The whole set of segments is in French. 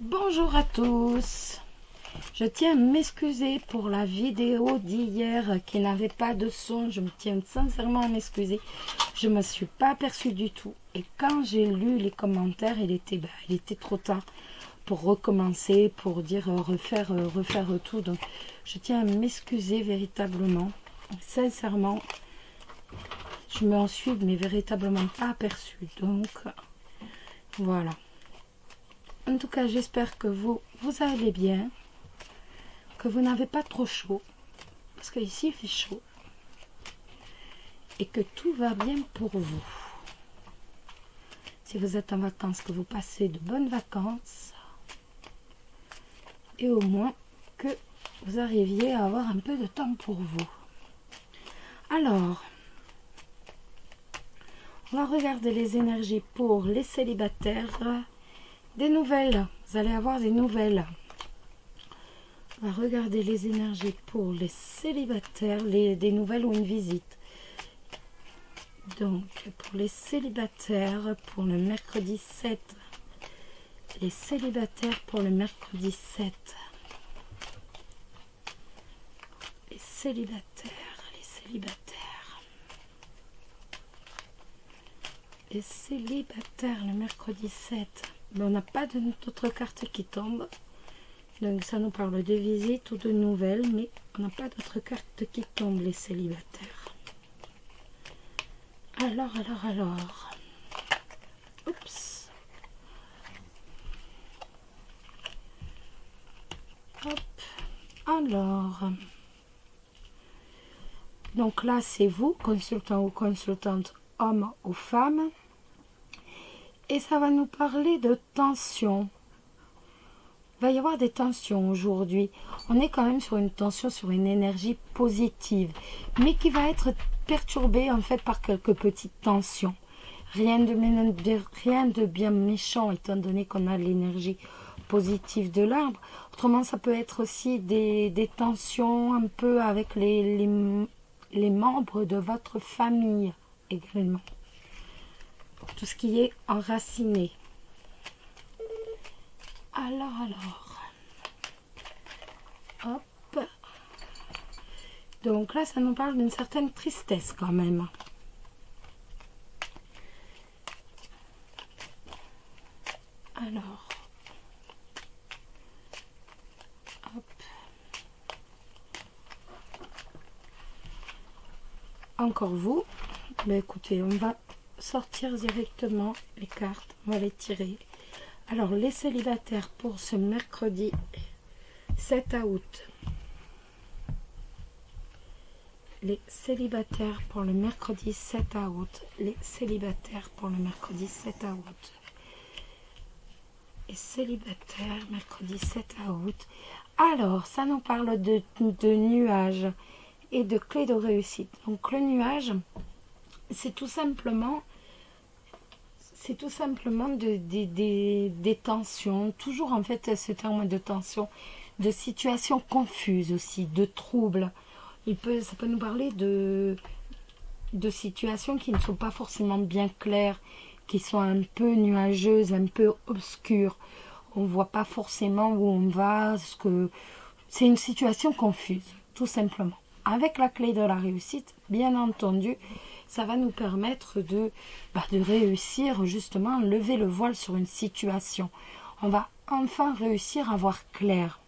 Bonjour à tous, je tiens à m'excuser pour la vidéo d'hier qui n'avait pas de son. Je me tiens sincèrement à m'excuser, je ne me suis pas aperçue du tout. Et quand j'ai lu les commentaires, il était trop tard pour recommencer, pour dire refaire tout. Donc je tiens à m'excuser véritablement, sincèrement. Je m'en suis mais véritablement pas aperçue. Donc voilà. En tout cas, j'espère que vous allez bien, que vous n'avez pas trop chaud, parce qu'ici il fait chaud, et que tout va bien pour vous. Si vous êtes en vacances, que vous passez de bonnes vacances, et au moins que vous arriviez à avoir un peu de temps pour vous. Alors, on va regarder les énergies pour les célibataires. Des nouvelles, vous allez avoir des nouvelles. On va regarder les énergies pour les célibataires, des nouvelles ou une visite. Donc, pour les célibataires, pour le mercredi 7. Les célibataires pour le mercredi 7. Les célibataires. Les célibataires, le mercredi 7. Mais on n'a pas d'autres cartes qui tombent. Donc ça nous parle de visites ou de nouvelles, mais on n'a pas d'autres cartes qui tombent, les célibataires. Alors. Oups. Hop. Alors. Donc là, c'est vous, consultant ou consultante, homme ou femme. Et ça va nous parler de tension. Il va y avoir des tensions aujourd'hui. On est quand même sur une tension, sur une énergie positive, mais qui va être perturbée en fait par quelques petites tensions. Rien de bien méchant, étant donné qu'on a l'énergie positive de l'arbre. Autrement, ça peut être aussi des tensions un peu avec les membres de votre famille également. Tout ce qui est enraciné. Alors. Hop. Donc là, ça nous parle d'une certaine tristesse quand même. Alors. Hop. Encore vous. Ben écoutez, on va sortir directement les cartes. On va les tirer. Alors, les célibataires pour ce mercredi 7 août. Les célibataires pour le mercredi 7 août. Les célibataires pour le mercredi 7 août. Et célibataires, mercredi 7 août. Alors, ça nous parle de nuages et de clés de réussite. Donc, le nuage, c'est tout simplement des tensions, toujours en fait ce terme de tension, de situations confuses aussi, de troubles. Ça peut nous parler de situations qui ne sont pas forcément bien claires, qui sont un peu nuageuses, un peu obscures. On ne voit pas forcément où on va, c'est une situation confuse, tout simplement. Avec la clé de la réussite, bien entendu, ça va nous permettre de réussir justement à lever le voile sur une situation. On va enfin réussir à voir clair.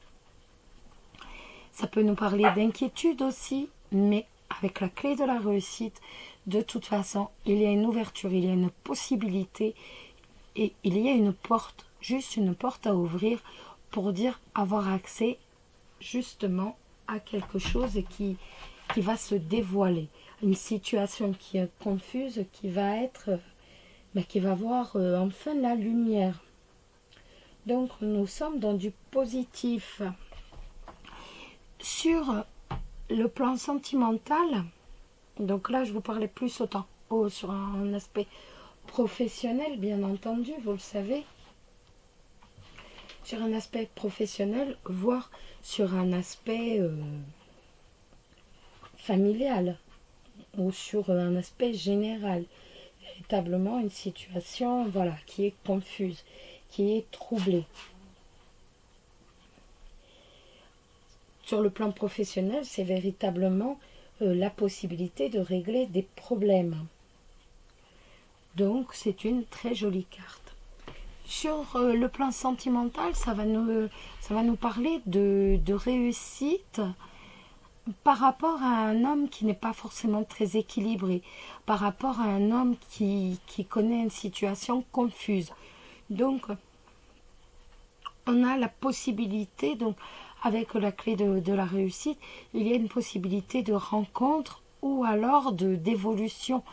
Ça peut nous parler d'inquiétude aussi, mais avec la clé de la réussite, de toute façon, il y a une ouverture, il y a une possibilité et il y a une porte, juste une porte à ouvrir pour dire avoir accès justement à quelque chose qui va se dévoiler. Une situation qui est confuse, qui va voir enfin la lumière. Donc nous sommes dans du positif. Sur le plan sentimental, donc là je vous parlais plus sur un aspect professionnel, bien entendu, vous le savez. Sur un aspect professionnel, voire sur un aspect familial. Ou sur un aspect général, véritablement une situation qui est confuse, qui est troublée. sur le plan professionnel, c'est véritablement la possibilité de régler des problèmes. Donc, c'est une très jolie carte. Sur le plan sentimental, ça va nous parler de réussite par rapport à un homme qui n'est pas forcément très équilibré, par rapport à un homme qui connaît une situation confuse. Donc, on a la possibilité, donc avec la clé de la réussite, il y a une possibilité de rencontre ou alors d'évolution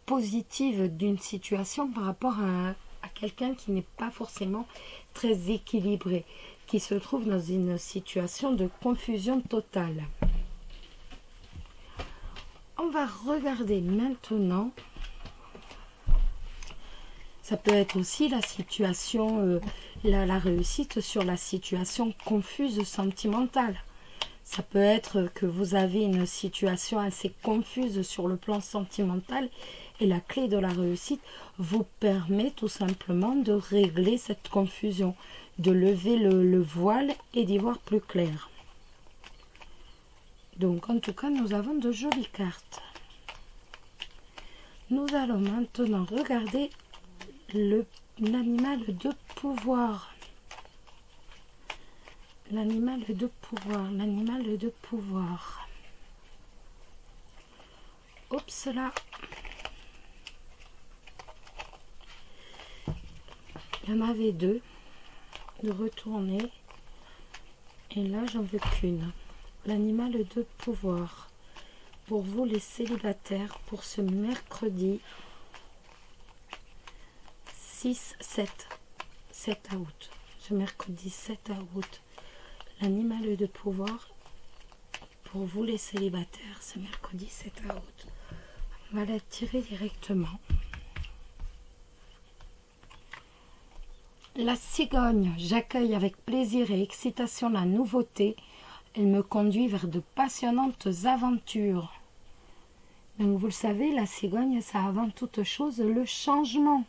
positive d'une situation par rapport à quelqu'un qui n'est pas forcément très équilibré, qui se trouve dans une situation de confusion totale. On va regarder maintenant, ça peut être aussi la situation, la réussite sur la situation confuse sentimentale. Ça peut être que vous avez une situation assez confuse sur le plan sentimental et la clé de la réussite vous permet tout simplement de régler cette confusion, de lever le voile et d'y voir plus clair. Donc, en tout cas, nous avons de jolies cartes. Nous allons maintenant regarder l'animal de pouvoir. L'animal de pouvoir, l'animal de pouvoir. Oups là. Il y en avait deux de retourner. Et là, j'en veux qu'une. L'animal de pouvoir. Pour vous les célibataires, pour ce mercredi 7 août. Ce mercredi 7 août. L'animal de pouvoir pour vous les célibataires, ce mercredi 7 août. On va la tirer directement. La cigogne, j'accueille avec plaisir et excitation la nouveauté. Elle me conduit vers de passionnantes aventures. Donc vous le savez, la cigogne, ça avant toute chose le changement.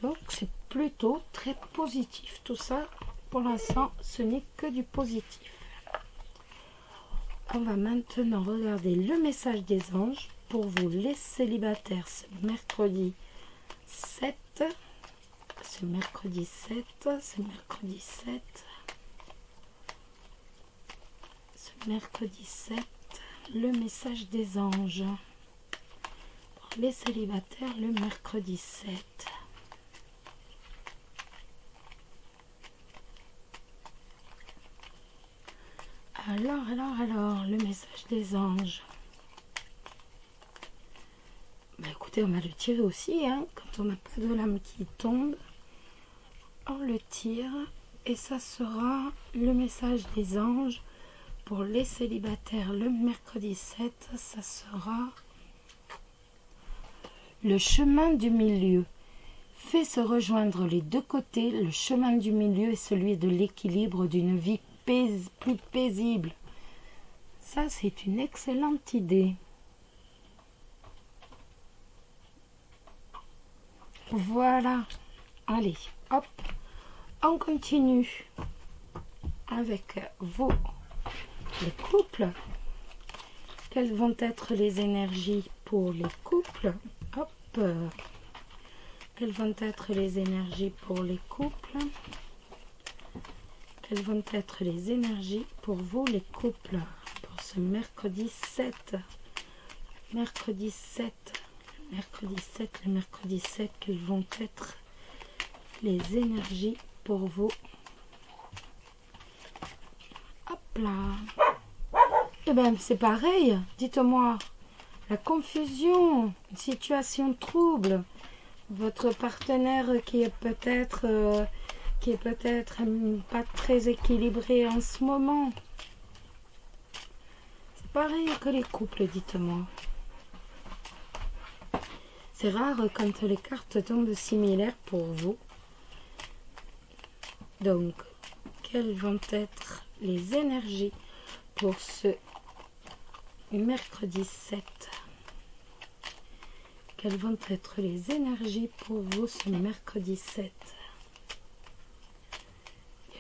Donc c'est plutôt très positif. Tout ça, pour l'instant, ce n'est que du positif. On va maintenant regarder le message des anges pour vous les célibataires ce mercredi 7. Ce mercredi 7. Ce mercredi 7. Ce mercredi 7. Le message des anges. Pour les célibataires le mercredi 7. Alors, le message des anges. Bah écoutez, on va le tirer aussi, hein, quand on n'a pas de lame qui tombe. On le tire et ça sera le message des anges pour les célibataires le mercredi 7. Ça sera le chemin du milieu. Fait se rejoindre les deux côtés. Le chemin du milieu est celui de l'équilibre d'une vie plus paisible. Ça, c'est une excellente idée. Voilà. Allez, hop. On continue avec vous, les couples. Quelles vont être les énergies pour les couples? Hop. Quelles vont être les énergies pour les couples? Quelles vont être les énergies pour vous, les couples, pour ce mercredi 7? Mercredi 7. Mercredi 7, le mercredi 7, quelles vont être les énergies pour vous? Hop là. Eh bien, c'est pareil. Dites-moi, la confusion, une situation trouble, votre partenaire qui est peut-être pas très équilibré en ce moment. C'est pareil que les couples, dites-moi. C'est rare quand les cartes tombent similaires pour vous. Donc, quelles vont être les énergies pour ce mercredi 7? Quelles vont être les énergies pour vous ce mercredi 7?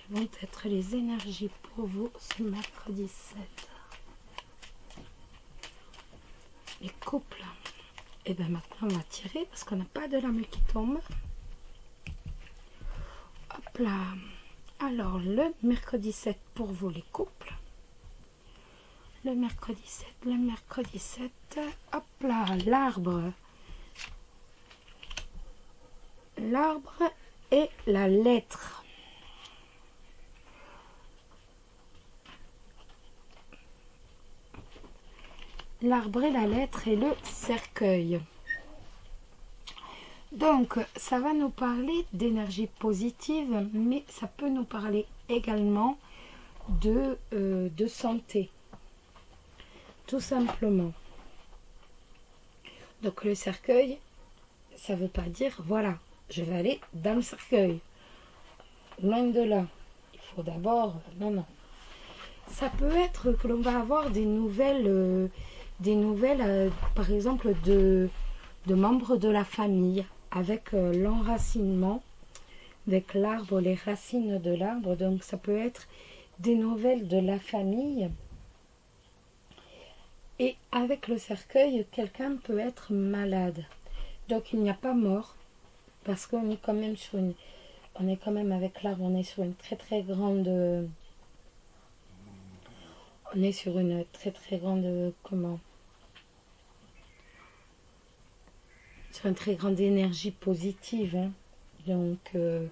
Quelles vont être les énergies pour vous ce mercredi 7? Les couples. Et bien maintenant on va tirer parce qu'on n'a pas de lame qui tombe. Hop là. Alors le mercredi 7 pour vous les couples. Le mercredi 7. Hop là, l'arbre. L'arbre et la lettre. L'arbre et la lettre et le cercueil. Donc, ça va nous parler d'énergie positive, mais ça peut nous parler également de santé. Tout simplement. Donc, le cercueil, ça ne veut pas dire, voilà, je vais aller dans le cercueil. Loin de là. Il faut d'abord... Non. Ça peut être que l'on va avoir des nouvelles... par exemple, de membres de la famille, avec l'enracinement, avec l'arbre, les racines de l'arbre. Donc, ça peut être des nouvelles de la famille. Et avec le cercueil, quelqu'un peut être malade. Donc, il n'y a pas mort, parce qu'on est quand même sur une... On est quand même avec l'arbre, on est sur une très très grande... On est sur une très très grande... Comment? Sur une très grande énergie positive. Hein. Donc, il ne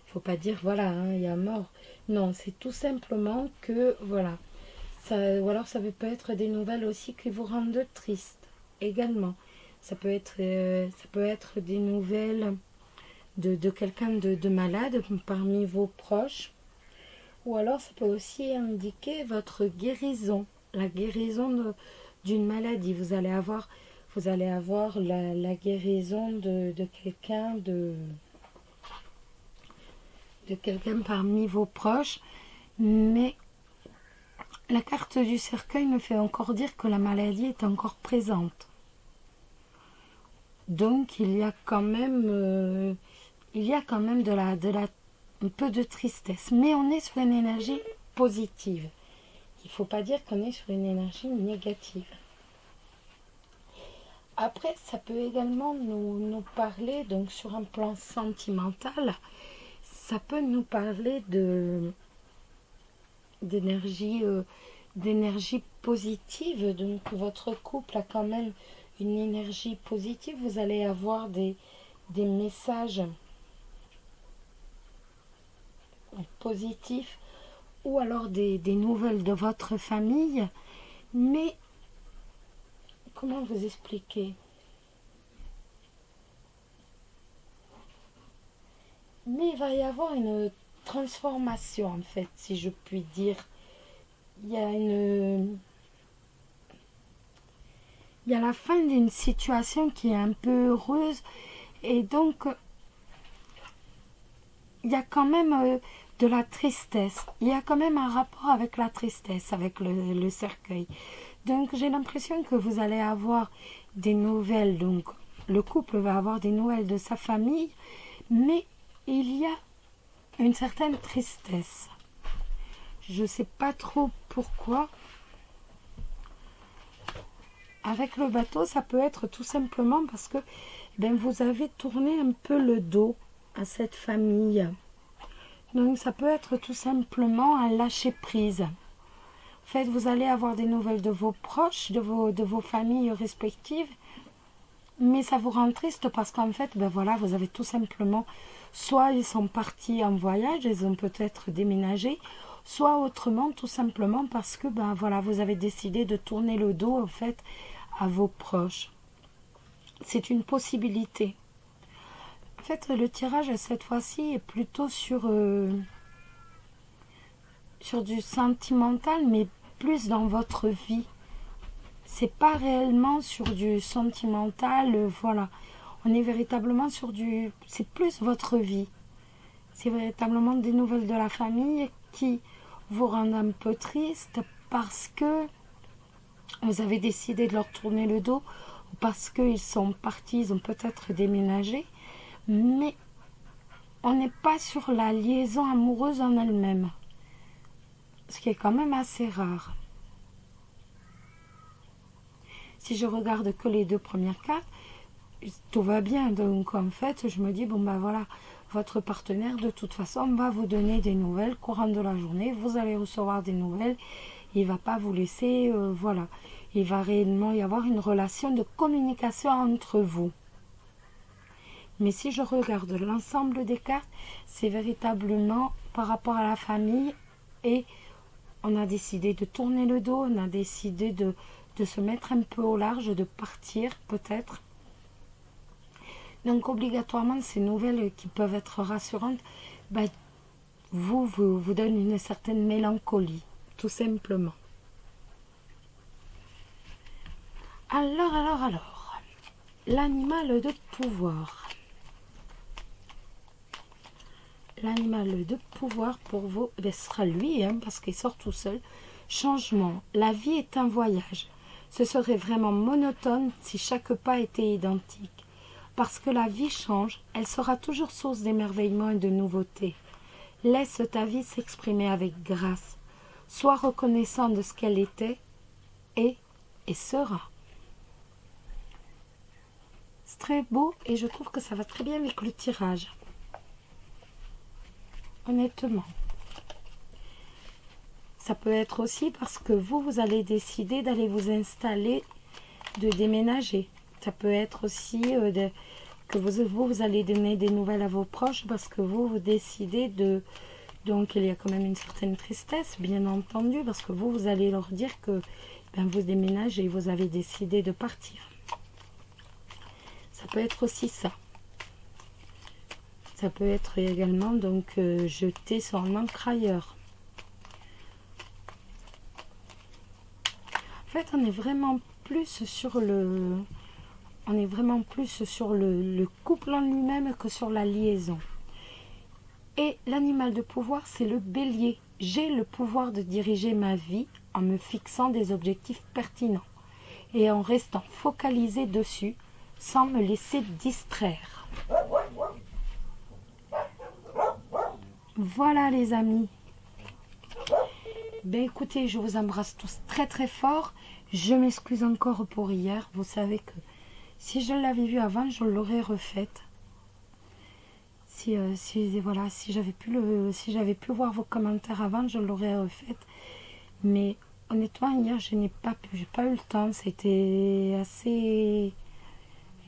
faut pas dire, voilà, hein, il y a mort. Non, c'est tout simplement que, voilà. Ça, ou alors, ça peut être des nouvelles aussi qui vous rendent triste, également. Ça peut être des nouvelles de quelqu'un de malade parmi vos proches. Ou alors, ça peut aussi indiquer votre guérison. La guérison d'une maladie. Vous allez avoir la guérison de quelqu'un parmi vos proches, mais la carte du cercueil me fait encore dire que la maladie est encore présente. Donc il y a quand même un peu de tristesse, mais on est sur une énergie positive. Il ne faut pas dire qu'on est sur une énergie négative. Après, ça peut également nous parler, donc sur un plan sentimental, ça peut nous parler d'énergie positive. Donc votre couple a quand même une énergie positive. Vous allez avoir des messages positifs ou alors des nouvelles de votre famille, mais comment vous expliquer? Mais il va y avoir une transformation, en fait, si je puis dire. Il y a la fin d'une situation qui est un peu heureuse. Et donc, il y a quand même de la tristesse. Il y a quand même un rapport avec la tristesse, avec le cercueil. Donc, j'ai l'impression que vous allez avoir des nouvelles. Donc, le couple va avoir des nouvelles de sa famille. Mais il y a une certaine tristesse. Je ne sais pas trop pourquoi. Avec le bateau, ça peut être tout simplement parce que vous avez tourné un peu le dos à cette famille. Donc, ça peut être tout simplement un lâcher-prise. En fait, vous allez avoir des nouvelles de vos proches, de vos familles respectives, mais ça vous rend triste parce qu'en fait, voilà, vous avez tout simplement, soit ils sont partis en voyage, ils ont peut-être déménagé, soit autrement, tout simplement parce que, voilà, vous avez décidé de tourner le dos, en fait, à vos proches. C'est une possibilité. En fait, le tirage, cette fois-ci, est plutôt sur du sentimental, mais plus dans votre vie. C'est pas réellement sur du sentimental, voilà. On est véritablement sur du... C'est plus votre vie. C'est véritablement des nouvelles de la famille qui vous rendent un peu triste parce que vous avez décidé de leur tourner le dos, parce qu'ils sont partis, ils ont peut-être déménagé, mais on n'est pas sur la liaison amoureuse en elle-même. Ce qui est quand même assez rare. Si je regarde que les 2 premières cartes, tout va bien. Donc en fait, je me dis, bon ben voilà, votre partenaire de toute façon va vous donner des nouvelles courant de la journée. Vous allez recevoir des nouvelles. Il ne va pas vous laisser, voilà. Il va réellement y avoir une relation de communication entre vous. Mais si je regarde l'ensemble des cartes, c'est véritablement par rapport à la famille et on a décidé de tourner le dos, on a décidé de se mettre un peu au large, de partir peut-être. Donc obligatoirement, ces nouvelles qui peuvent être rassurantes, ben, vous donnent une certaine mélancolie, tout simplement. Alors, l'animal de pouvoir. L'animal de pouvoir pour vous, ce sera lui, parce qu'il sort tout seul. Changement. La vie est un voyage. Ce serait vraiment monotone si chaque pas était identique. Parce que la vie change, elle sera toujours source d'émerveillement et de nouveautés. Laisse ta vie s'exprimer avec grâce. Sois reconnaissant de ce qu'elle était et sera. C'est très beau et je trouve que ça va très bien avec le tirage. Honnêtement. Ça peut être aussi parce que vous allez décider d'aller vous installer, de déménager. Ça peut être aussi que vous allez donner des nouvelles à vos proches parce que vous décidez de... Donc il y a quand même une certaine tristesse, bien entendu, parce que vous allez leur dire que vous déménagez et vous avez décidé de partir. Ça peut être aussi ça. Ça peut être également donc jeter sur l'encre ailleurs. En fait, on est vraiment plus sur le couple en lui-même que sur la liaison. Et l'animal de pouvoir, c'est le bélier. J'ai le pouvoir de diriger ma vie en me fixant des objectifs pertinents et en restant focalisé dessus sans me laisser distraire. Voilà les amis. Ben écoutez, je vous embrasse tous très très fort. Je m'excuse encore pour hier. Vous savez que si je l'avais vue avant, je l'aurais refaite. Si j'avais pu voir vos commentaires avant, je l'aurais refaite. Mais honnêtement, hier, j'ai pas eu le temps. C'était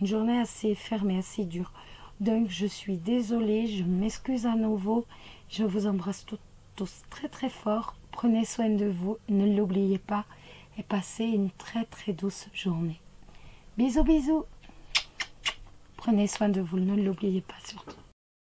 une journée assez fermée, assez dure. Donc, je suis désolée, je m'excuse à nouveau. Je vous embrasse tous très très fort. Prenez soin de vous, ne l'oubliez pas et passez une très très douce journée. Bisous, bisous. Prenez soin de vous, ne l'oubliez pas surtout.